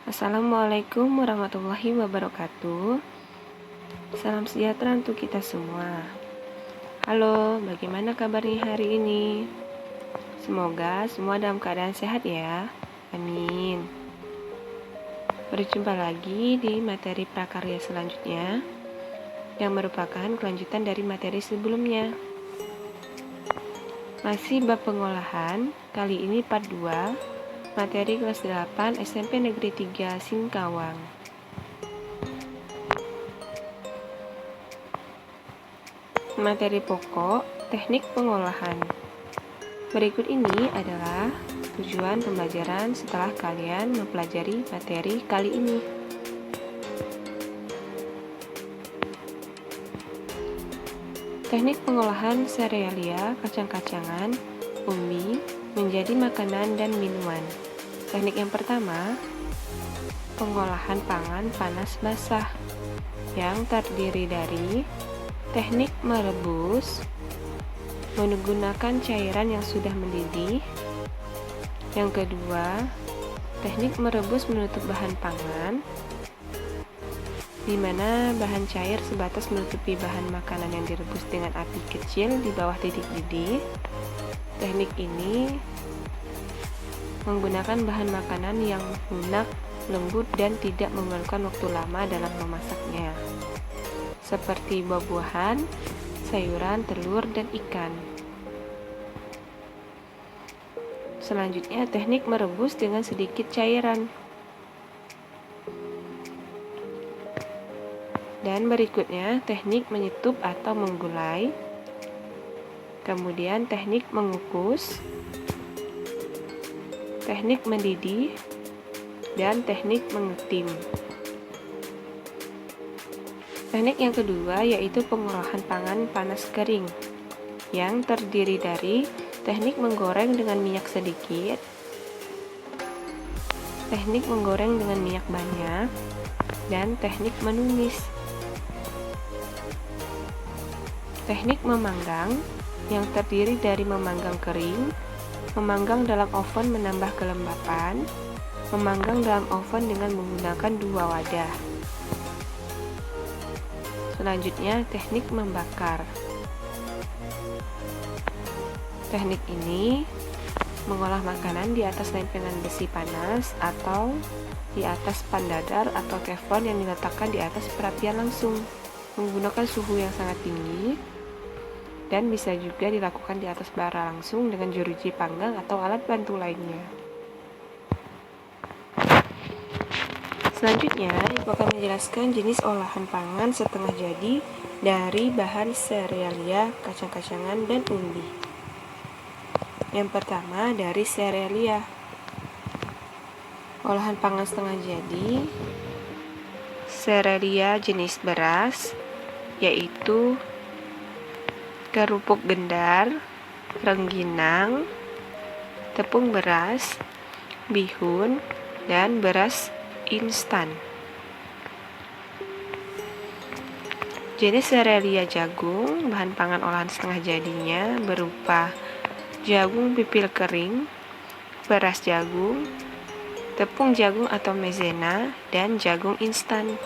Assalamualaikum warahmatullahi wabarakatuh. Salam sejahtera untuk kita semua. Halo, bagaimana kabarnya hari ini? Semoga semua dalam keadaan sehat ya. Amin. Berjumpa lagi di materi prakarya selanjutnya yang merupakan kelanjutan dari materi sebelumnya. Masih bab pengolahan, kali ini part 2. Materi kelas 8 SMP Negeri 3 Singkawang. Materi pokok, teknik pengolahan. Berikut ini adalah tujuan pembelajaran setelah kalian mempelajari materi kali ini. Teknik pengolahan serealia, kacang-kacangan, umbi, menjadi makanan dan minuman. Teknik yang pertama, pengolahan pangan panas basah, yang terdiri dari teknik merebus menggunakan cairan yang sudah mendidih. Yang kedua, teknik merebus menutup bahan pangan, di mana bahan cair sebatas menutupi bahan makanan yang direbus dengan api kecil di bawah titik didih. Teknik ini menggunakan bahan makanan yang lunak, lembut, dan tidak memerlukan waktu lama dalam memasaknya, seperti buah-buahan, sayuran, telur, dan ikan. Selanjutnya, teknik merebus dengan sedikit cairan. Dan berikutnya, teknik menyetup atau menggulai. Kemudian teknik mengukus, teknik mendidih, dan teknik mengetim. Teknik yang kedua yaitu pengolahan pangan panas kering, yang terdiri dari teknik menggoreng dengan minyak sedikit, teknik menggoreng dengan minyak banyak, dan teknik menumis. Teknik memanggang, yang terdiri dari memanggang kering, memanggang dalam oven menambah kelembapan, memanggang dalam oven dengan menggunakan 2 wadah. Selanjutnya, teknik membakar. Teknik ini mengolah makanan di atas lempengan besi panas atau di atas pan dadar atau teflon yang diletakkan di atas perapian langsung, menggunakan suhu yang sangat tinggi, dan bisa juga dilakukan di atas bara langsung dengan jeruji panggang atau alat bantu lainnya. Selanjutnya, Ibu akan menjelaskan jenis olahan pangan setengah jadi dari bahan serealia, kacang-kacangan, dan umbi. Yang pertama, dari serealia. Olahan pangan setengah jadi serealia jenis beras, yaitu kerupuk gendar, rengginang, tepung beras, bihun, dan beras instan. Jenis serealia jagung, bahan pangan olahan setengah jadinya berupa jagung pipil kering, beras jagung, tepung jagung atau maizena, dan jagung instan.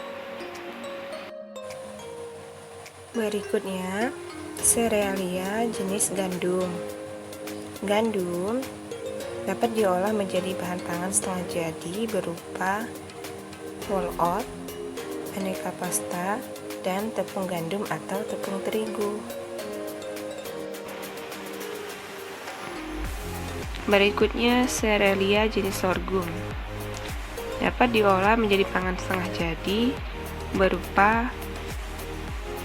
Berikutnya, serealia jenis gandum. Gandum dapat diolah menjadi bahan pangan setengah jadi berupa roll oat, aneka pasta, dan tepung gandum atau tepung terigu. Berikutnya, serealia jenis sorghum. Dapat diolah menjadi pangan setengah jadi berupa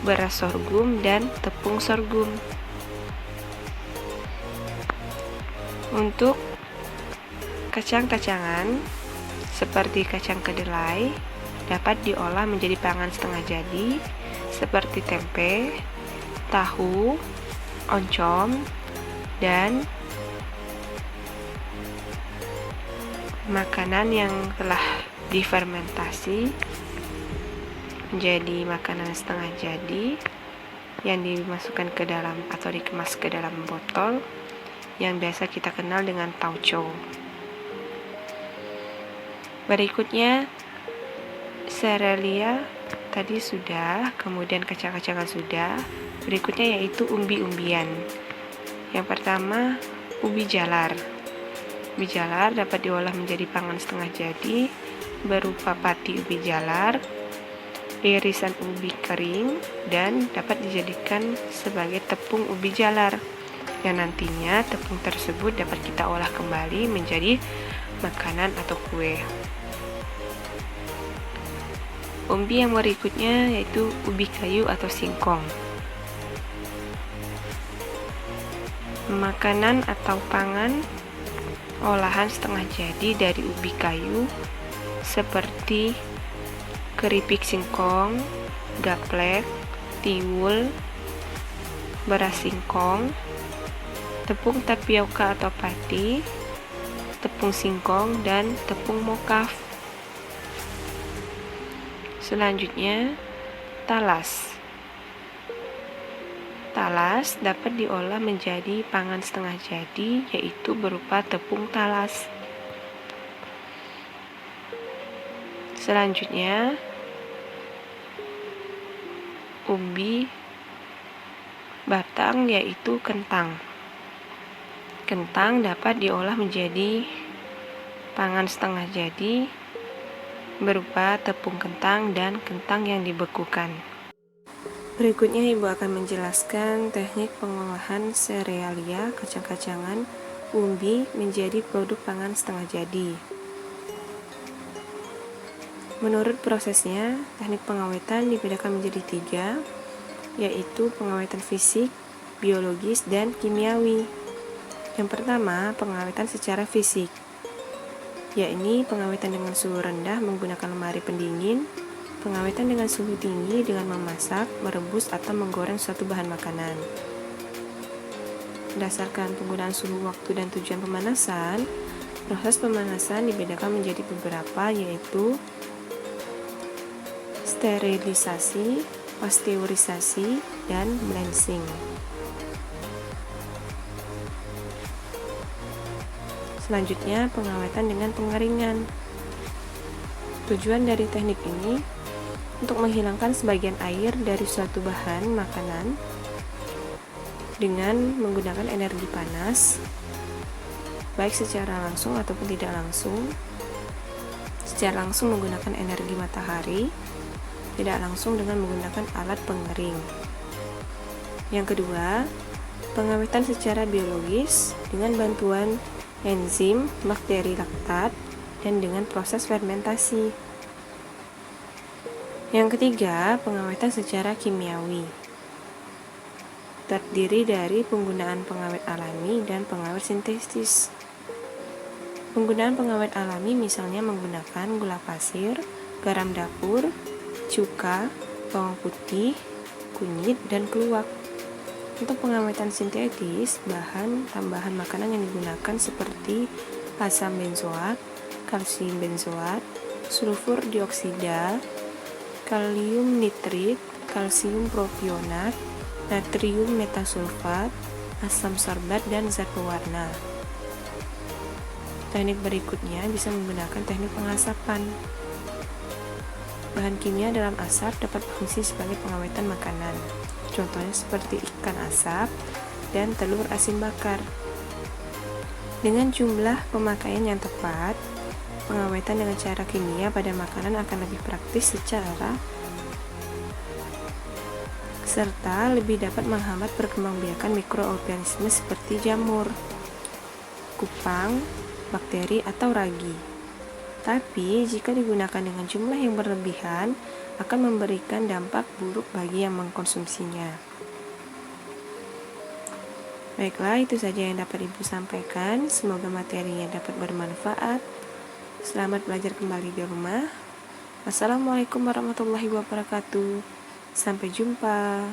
beras sorghum dan tepung sorghum. Untuk kacang-kacangan seperti kacang kedelai dapat diolah menjadi pangan setengah jadi seperti tempe, tahu, oncom, dan makanan yang telah difermentasi menjadi makanan setengah jadi yang dimasukkan ke dalam atau dikemas ke dalam botol yang biasa kita kenal dengan tauco. Berikutnya serealia tadi sudah, kemudian kacang-kacangan sudah. Berikutnya yaitu umbi-umbian. Yang pertama, ubi jalar. Ubi jalar dapat diolah menjadi pangan setengah jadi berupa pati ubi jalar, irisan ubi kering, dan dapat dijadikan sebagai tepung ubi jalar yang nantinya tepung tersebut dapat kita olah kembali menjadi makanan atau kue. Umbi yang berikutnya yaitu ubi kayu atau singkong. Makanan atau pangan olahan setengah jadi dari ubi kayu seperti keripik singkong, gaplek, tiwul, beras singkong, tepung tapioka atau pati, tepung singkong, dan tepung mokaf. Selanjutnya, talas. Talas dapat diolah menjadi pangan setengah jadi, yaitu berupa tepung talas. Selanjutnya, ubi batang yaitu kentang. Kentang dapat diolah menjadi pangan setengah jadi berupa tepung kentang dan kentang yang dibekukan. Berikutnya Ibu akan menjelaskan teknik pengolahan serealia, kacang-kacangan, umbi menjadi produk pangan setengah jadi. Menurut prosesnya, teknik pengawetan dibedakan menjadi 3, yaitu pengawetan fisik, biologis, dan kimiawi. Yang pertama, pengawetan secara fisik, yakni pengawetan dengan suhu rendah menggunakan lemari pendingin, pengawetan dengan suhu tinggi dengan memasak, merebus, atau menggoreng suatu bahan makanan. Berdasarkan penggunaan suhu, waktu, dan tujuan pemanasan, proses pemanasan dibedakan menjadi beberapa, yaitu sterilisasi, pasteurisasi, dan blanching. Selanjutnya, pengawetan dengan pengeringan. Tujuan dari teknik ini untuk menghilangkan sebagian air dari suatu bahan makanan dengan menggunakan energi panas, baik secara langsung ataupun tidak langsung. Secara langsung menggunakan energi matahari, tidak langsung dengan menggunakan alat pengering. Yang kedua, pengawetan secara biologis dengan bantuan enzim, bakteri laktat, dan dengan proses fermentasi. Yang ketiga, pengawetan secara kimiawi. Terdiri dari penggunaan pengawet alami dan pengawet sintetis. Penggunaan pengawet alami misalnya menggunakan gula pasir, garam dapur, cuka, bawang putih, kunyit, dan keluak. Untuk pengawetan sintetis, bahan tambahan makanan yang digunakan seperti asam benzoat, kalsium benzoat, sulfur dioksida, kalium nitrit, kalsium propionat, natrium metasulfat, asam sorbat, dan zat pewarna. Teknik berikutnya bisa menggunakan teknik pengasapan. Bahan kimia dalam asap dapat berfungsi sebagai pengawetan makanan. Contohnya seperti ikan asap dan telur asin bakar. Dengan jumlah pemakaian yang tepat, pengawetan dengan cara kimia pada makanan akan lebih praktis serta lebih dapat menghambat perkembangbiakan mikroorganisme seperti jamur, kupang, bakteri, atau ragi. Tapi, jika digunakan dengan jumlah yang berlebihan, akan memberikan dampak buruk bagi yang mengkonsumsinya. Baiklah, itu saja yang dapat Ibu sampaikan. Semoga materinya dapat bermanfaat. Selamat belajar kembali di rumah. Wassalamualaikum warahmatullahi wabarakatuh. Sampai jumpa.